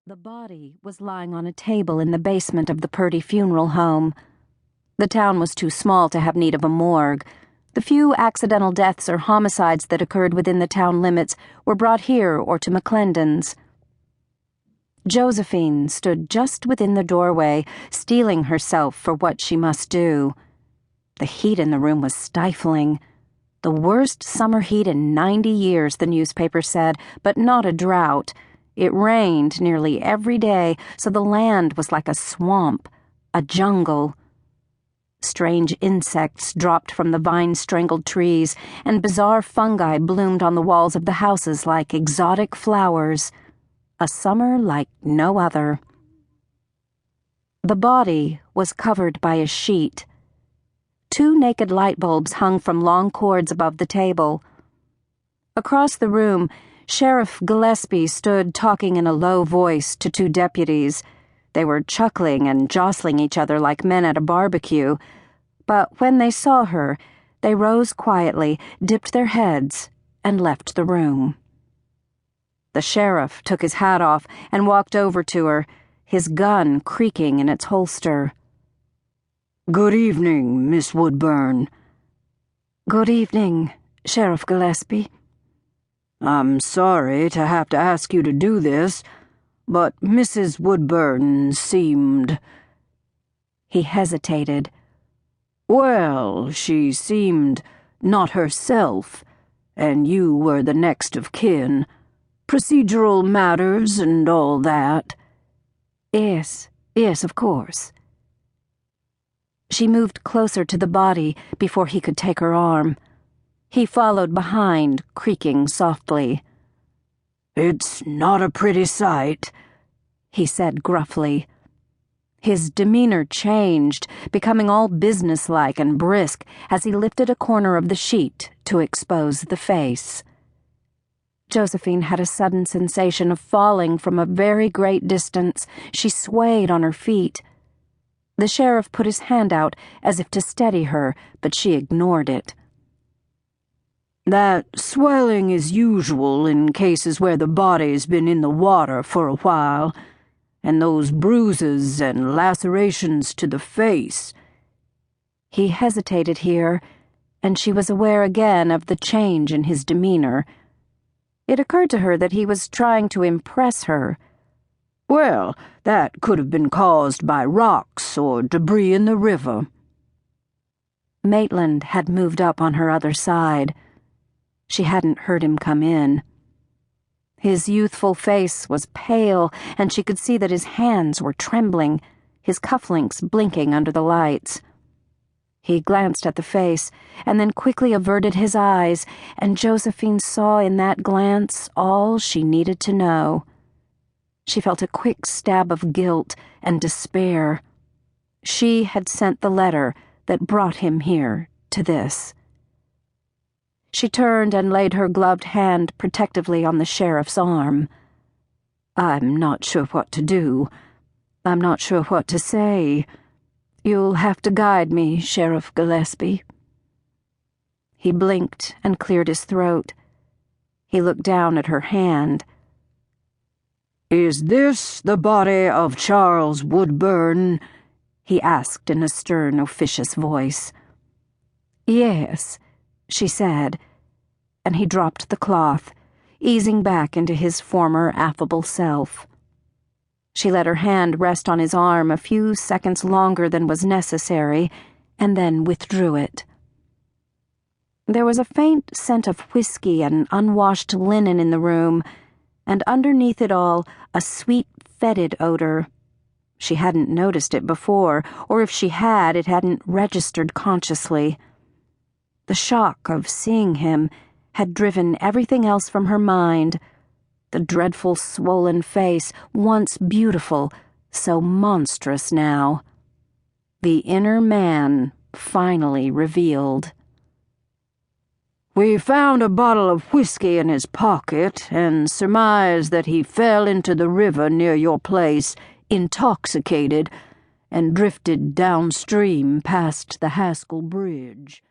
The body was lying on a table in the basement of the Purdy funeral home. The town was too small to have need of a morgue. The few accidental deaths or homicides that occurred within the town limits were brought here or to McClendon's. Josephine stood just within the doorway, steeling herself for what she must do. The heat in the room was stifling. The worst summer heat in 90 years, the newspaper said, but not a drought. It rained nearly every day, so the land was like a swamp, a jungle. Strange insects dropped from the vine-strangled trees, and bizarre fungi bloomed on the walls of the houses like exotic flowers. A summer like no other. The body was covered by a sheet. 2 naked light bulbs hung from long cords above the table. Across the room, Sheriff Gillespie stood talking in a low voice to 2 deputies. They were chuckling and jostling each other like men at a barbecue, but when they saw her, they rose quietly, dipped their heads, and left the room. The sheriff took his hat off and walked over to her, his gun creaking in its holster. "Good evening, Miss Woodburn." "Good evening, Sheriff Gillespie." "I'm sorry to have to ask you to do this, but Mrs. Woodburn seemed—" He hesitated. "Well, she seemed not herself, and you were the next of kin. Procedural matters and all that." Yes, of course." She moved closer to the body before he could take her arm. He followed behind, creaking softly. "It's not a pretty sight," he said gruffly. His demeanor changed, becoming all businesslike and brisk as he lifted a corner of the sheet to expose the face. Josephine had a sudden sensation of falling from a very great distance. She swayed on her feet. The sheriff put his hand out as if to steady her, but she ignored it. "That swelling is usual in cases where the body's been in the water for a while, and those bruises and lacerations to the face." He hesitated here, and she was aware again of the change in his demeanor. It occurred to her that he was trying to impress her. "Well, that could have been caused by rocks or debris in the river." Maitland had moved up on her other side. She hadn't heard him come in. His youthful face was pale, and she could see that his hands were trembling, his cufflinks blinking under the lights. He glanced at the face, and then quickly averted his eyes, and Josephine saw in that glance all she needed to know. She felt a quick stab of guilt and despair. She had sent the letter that brought him here to this. She turned and laid her gloved hand protectively on the sheriff's arm. "I'm not sure what to do. I'm not sure what to say. You'll have to guide me, Sheriff Gillespie." He blinked and cleared his throat. He looked down at her hand. "Is this the body of Charles Woodburn?" he asked in a stern, officious voice. "Yes," she said, and he dropped the cloth, easing back into his former affable self. She let her hand rest on his arm a few seconds longer than was necessary, and then withdrew it. There was a faint scent of whiskey and unwashed linen in the room, and underneath it all, a sweet, fetid odor. She hadn't noticed it before, or if she had, it hadn't registered consciously. The shock of seeing him had driven everything else from her mind. The dreadful swollen face, once beautiful, so monstrous now. The inner man finally revealed. "We found a bottle of whiskey in his pocket and surmised that he fell into the river near your place, intoxicated, and drifted downstream past the Haskell Bridge."